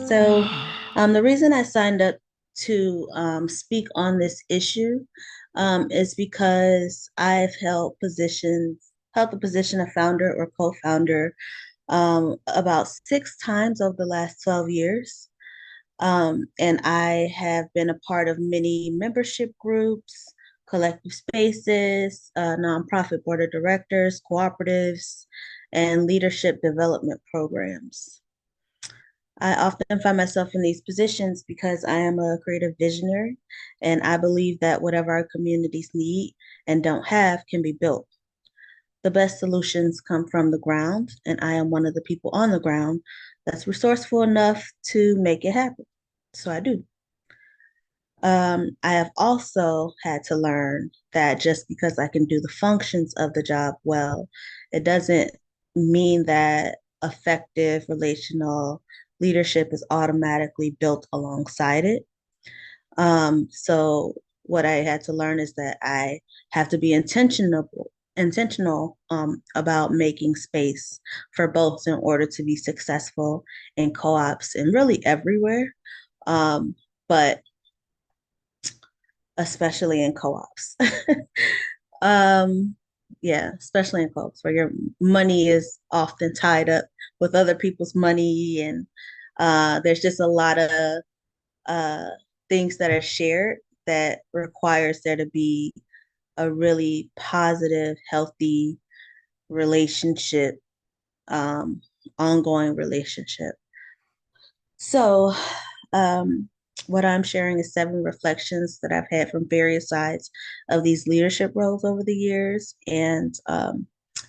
So, the reason I signed up to speak on this issue is because I've held the position of founder or co-founder about 6 times over the last 12 years. And I have been a part of many membership groups, collective spaces, nonprofit board of directors, cooperatives, and leadership development programs. I often find myself in these positions because I am a creative visionary, and I believe that whatever our communities need and don't have can be built. The best solutions come from the ground, and I am one of the people on the ground that's resourceful enough to make it happen. So I do. I have also had to learn that just because I can do the functions of the job well, it doesn't mean that effective relational leadership is automatically built alongside it. So what I had to learn is that I have to be intentional about making space for both in order to be successful in co-ops and really everywhere. But especially in co-ops. um, yeah, especially in co-ops where your money is often tied up with other people's money, and there's just a lot of uh, things that are shared that requires there to be a really positive, healthy relationship, um, ongoing relationship. So, um, what I'm sharing is 7 reflections that I've had from various sides of these leadership roles over the years. And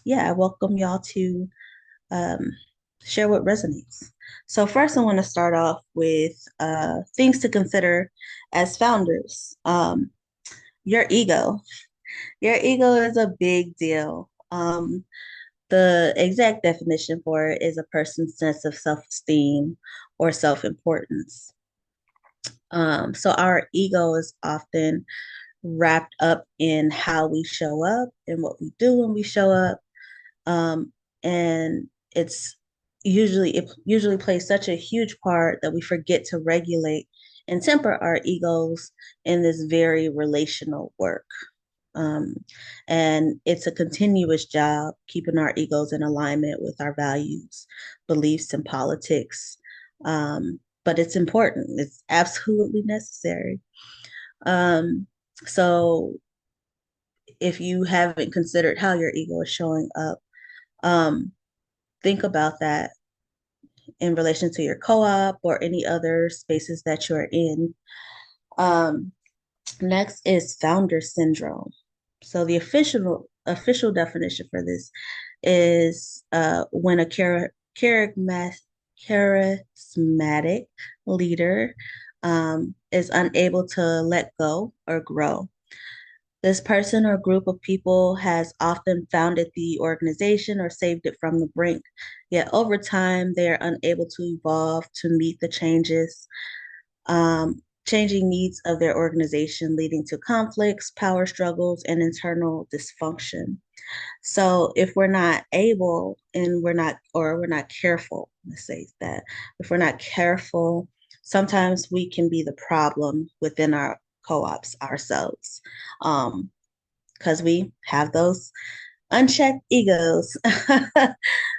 yeah, I welcome y'all to um, share what resonates. So, first, I want to start off with things to consider as founders. Your ego. Your ego is a big deal. The exact definition for it is a person's sense of self esteem or self importance. So our ego is often wrapped up in how we show up and what we do when we show up. Um, and it usually plays such a huge part that we forget to regulate and temper our egos in this very relational work. Um, and it's a continuous job keeping our egos in alignment with our values, beliefs, and politics. But it's important, it's absolutely necessary. Um, so if you haven't considered how your ego is showing up, um, think about that in relation to your co op or any other spaces that you're in. Um, Next is founder syndrome. So the official definition for this is when a charismatic leader is unable to let go or grow. This person or group of people has often founded the organization or saved it from the brink, yet over time they are unable to evolve to meet the changing needs of their organization, leading to conflicts, power struggles, and internal dysfunction. So if we're not able and we're not careful, let's say that, if we're not careful, sometimes we can be the problem within our co-ops ourselves. Because we have those unchecked egos,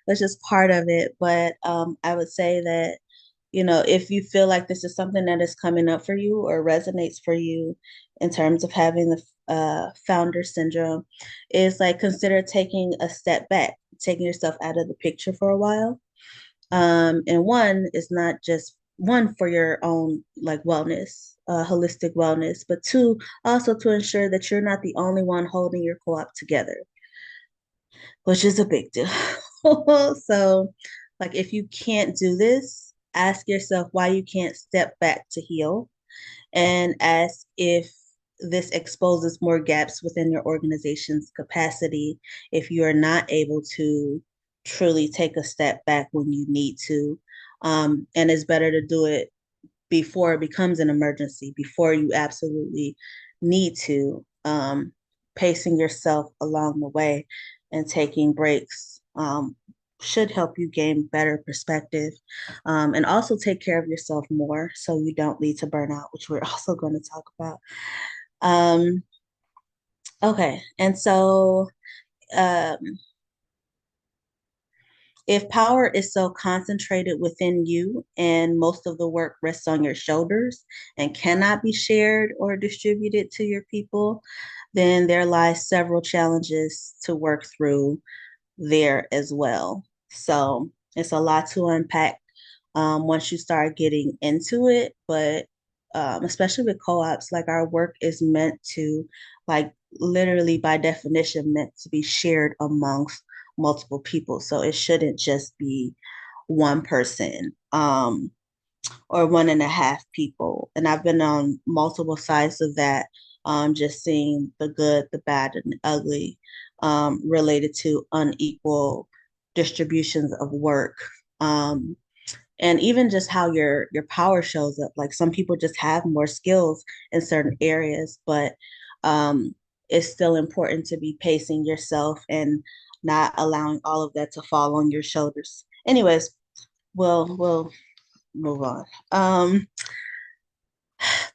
which is part of it. But I would say that, if you feel like this is something that is coming up for you or resonates for you in terms of having the founder syndrome, is like consider taking a step back, taking yourself out of the picture for a while. And one is not just one for your own like wellness, holistic wellness, but two, also to ensure that you're not the only one holding your co-op together, which is a big deal. So, like, if you can't do this, ask yourself why you can't step back to heal, and ask if this exposes more gaps within your organization's capacity if you are not able to truly take a step back when you need to. And it's better to do it before it becomes an emergency, before you absolutely need to, pacing yourself along the way and taking breaks should help you gain better perspective, and also take care of yourself more so you don't lead to burnout, which we're also going to talk about. Um, okay, and so um, if power is so concentrated within you and most of the work rests on your shoulders and cannot be shared or distributed to your people, then there lies several challenges to work through there as well. So it's a lot to unpack once you start getting into it, but especially with co-ops, like our work is meant to, like literally by definition, meant to be shared amongst multiple people. So it shouldn't just be one person. Or one and a half people. And I've been on multiple sides of that, just seeing the good, the bad, and the ugly related to unequal distributions of work. Um, and even just how your power shows up. Like some people just have more skills in certain areas, but um, it's still important to be pacing yourself and not allowing all of that to fall on your shoulders. Anyways, we'll move on.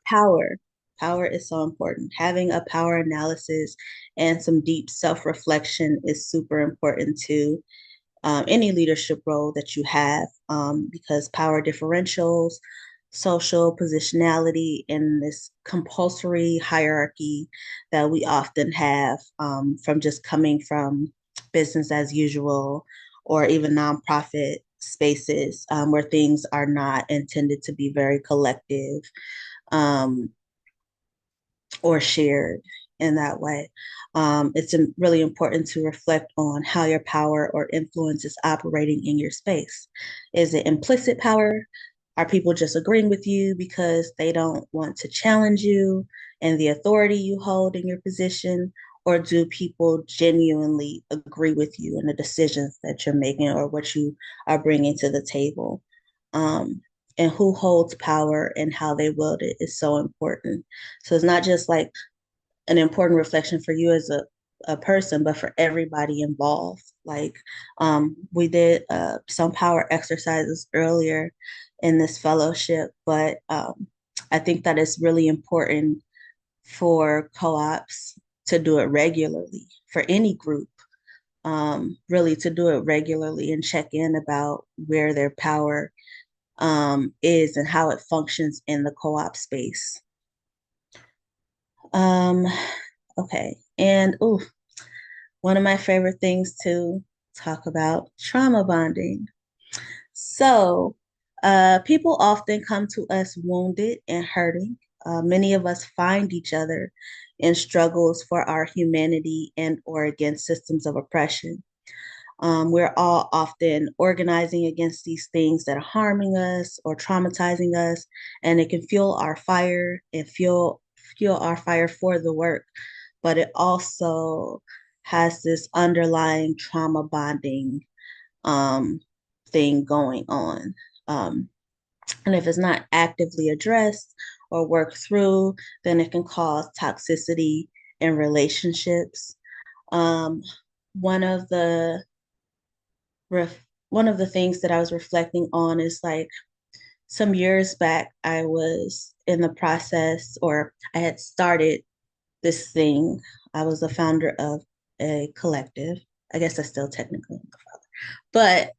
Power. Power is so important. Having a power analysis and some deep self reflection is super important to any leadership role that you have, because power differentials, social positionality, and this compulsory hierarchy that we often have, from just coming from business as usual or even nonprofit spaces, where things are not intended to be very collective, um, or shared in that way. It's really important to reflect on how your power or influence is operating in your space. Is it implicit power? Are people just agreeing with you because they don't want to challenge you and the authority you hold in your position? Or do people genuinely agree with you in the decisions that you're making or what you are bringing to the table? Um, and who holds power and how they wield it is so important. So it's not just like an important reflection for you as a person, but for everybody involved. Like we did some power exercises earlier in this fellowship, but I think that it's really important for co-ops to do it regularly, for any group, really to do it regularly and check in about where their power is and how it functions in the co-op space. Um, okay. And one of my favorite things to talk about, trauma bonding. So, people often come to us wounded and hurting. Many of us find each other in struggles for our humanity and or against systems of oppression. We're all often organizing against these things that are harming us or traumatizing us, and it can fuel our fire and fuel our fire for the work. But it also has this underlying trauma bonding um, thing going on. Um, and if it's not actively addressed or worked through, then it can cause toxicity in relationships. Um, one of the one of the things that I was reflecting on is like some years back, I was in the process, or I had started this thing. I was the founder of a collective. I guess I still technically am the founder, but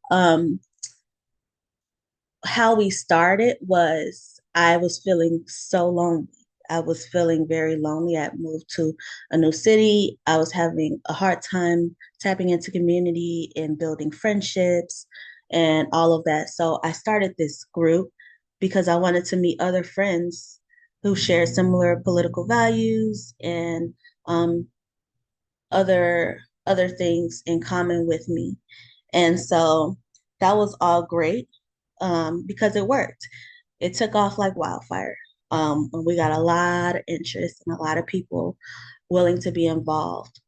how we started was I was feeling so lonely. I was feeling very lonely. I had moved to a new city. I was having a hard time tapping into community and building friendships and all of that. So I started this group because I wanted to meet other friends who shared similar political values and um, other things in common with me. And so that was all great, because it worked. It took off like wildfire. And we got a lot of interest and a lot of people willing to be involved.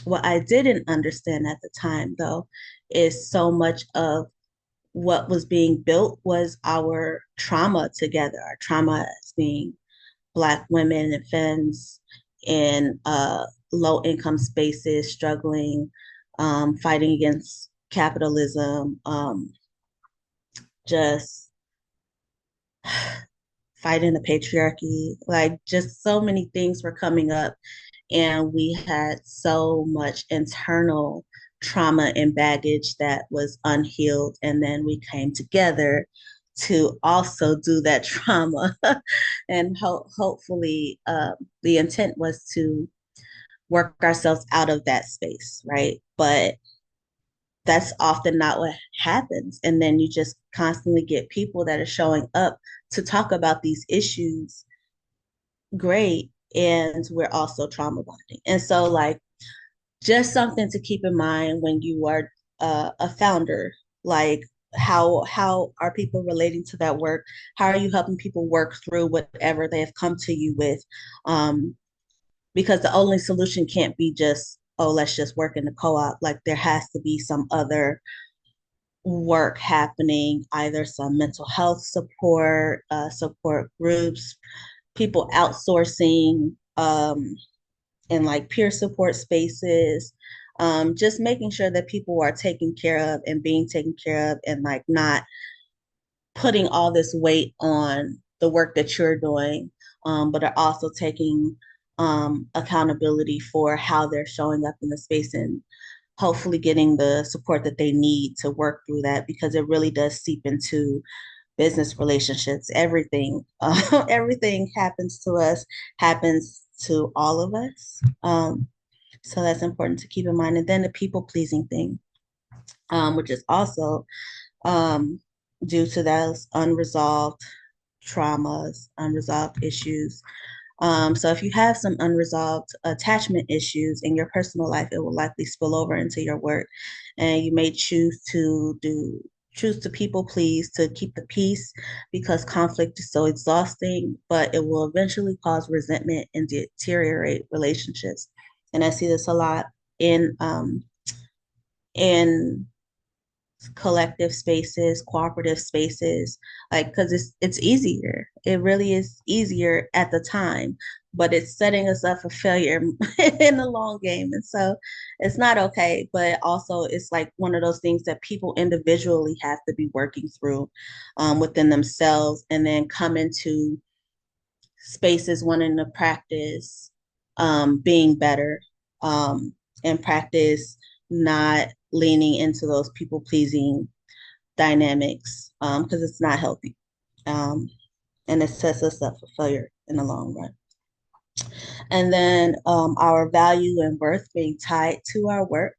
What I didn't understand at the time, though, is so much of what was being built was our trauma together, our trauma as being Black women and femmes in low income spaces, struggling, fighting against capitalism, just fighting the patriarchy, like just so many things were coming up, and we had so much internal trauma and baggage that was unhealed, and then we came together to also do that trauma. And hopefully the intent was to work ourselves out of that space, right? But that's often not what happens. And then you just constantly get people that are showing up to talk about these issues. Great. And we're also trauma bonding. And so, like, just something to keep in mind when you are a founder, like how are people relating to that work? How are you helping people work through whatever they have come to you with? Um, because the only solution can't be just, oh, let's just work in the co-op. Like, there has to be some other work happening, either some mental health support, support groups, people outsourcing, in like peer support spaces, just making sure that people are taken care of and being taken care of, and like not putting all this weight on the work that you're doing, but are also taking accountability for how they're showing up in the space, and hopefully getting the support that they need to work through that, because it really does seep into business relationships. Everything, everything happens to us, happens to all of us. So that's important to keep in mind. And then the people pleasing thing, which is also um, due to those unresolved traumas, unresolved issues. So if you have some unresolved attachment issues in your personal life, it will likely spill over into your work, and you may choose to people please to keep the peace, because conflict is so exhausting, but it will eventually cause resentment and deteriorate relationships. And I see this a lot in collective spaces, cooperative spaces, like, because it's easier. It really is easier at the time, but it's setting us up for failure in the long game. And so it's not okay, but also it's like one of those things that people individually have to be working through within themselves, and then come into spaces wanting to practice being better, and practice not leaning into those people pleasing dynamics, because it's not healthy, um, and it sets us up for failure in the long run. And then our value and worth being tied to our work.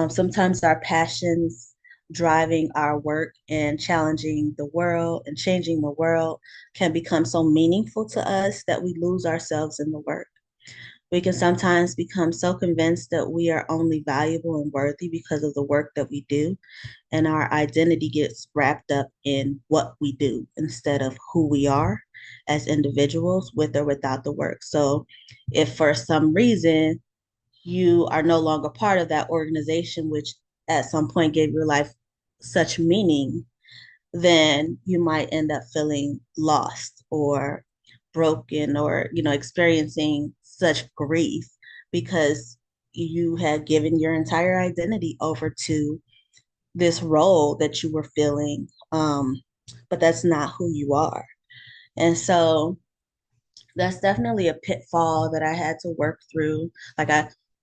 Sometimes our passions driving our work and challenging the world and changing the world can become so meaningful to us that we lose ourselves in the work. We can sometimes become so convinced that we are only valuable and worthy because of the work that we do, and our identity gets wrapped up in what we do instead of who we are as individuals, with or without the work. So, if for some reason you are no longer part of that organization, which at some point gave your life such meaning, then you might end up feeling lost or broken, or experiencing such grief because you had given your entire identity over to this role that you were filling, but that's not who you are. And so that's definitely a pitfall that I had to work through. Like,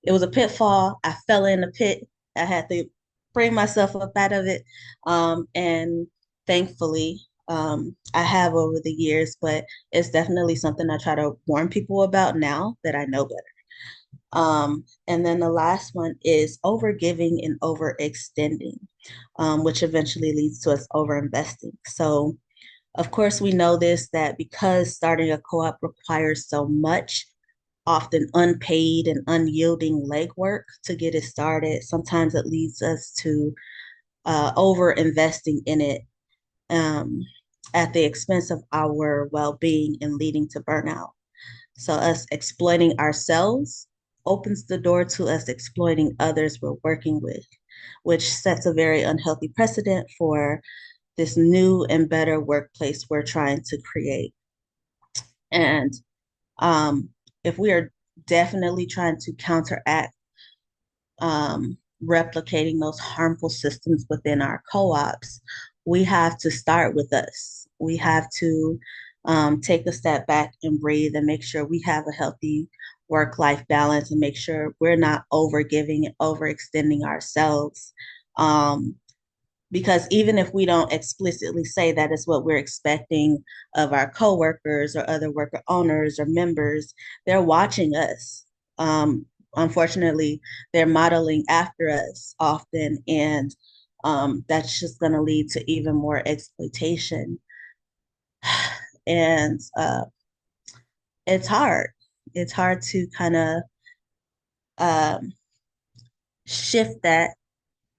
it was a pitfall. I fell in the pit. I had to bring myself up out of it. And thankfully, I have over the years, but it's definitely something I try to warn people about now that I know better. And then the last one is overgiving and overextending, which eventually leads to us overinvesting. So, of course, we know this, that because starting a co-op requires so much, often unpaid and unyielding legwork to get it started, sometimes it leads us to over investing in it, um, at the expense of our well-being and leading to burnout. So us exploiting ourselves opens the door to us exploiting others we're working with, which sets a very unhealthy precedent for this new and better workplace we're trying to create. And if we are definitely trying to counteract replicating those harmful systems within our co-ops, we have to start with us. We have to take a step back and breathe and make sure we have a healthy work-life balance and make sure we're not overgiving and overextending ourselves. Um, because even if we don't explicitly say that is what we're expecting of our coworkers or other worker owners or members, they're watching us. Um, Unfortunately, they're modeling after us often, and that's just going to lead to even more exploitation. And it's hard. It's hard to kind of um, shift that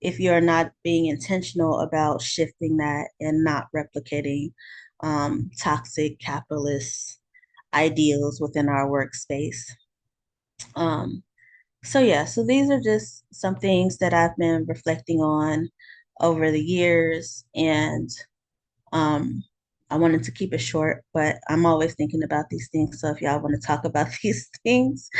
if you're not being intentional about shifting that and not replicating toxic capitalist ideals within our workspace. Um, so yeah, so these are just some things that I've been reflecting on over the years, and um, I wanted to keep it short, but I'm always thinking about these things. So if y'all want to talk about these things,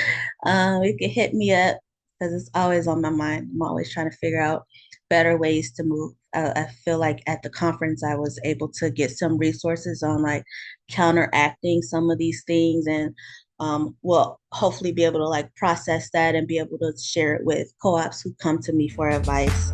you can hit me up because it's always on my mind. I'm always trying to figure out better ways to move. I feel like at the conference, I was able to get some resources on like counteracting some of these things and will hopefully be able to like process that and be able to share it with co-ops who come to me for advice.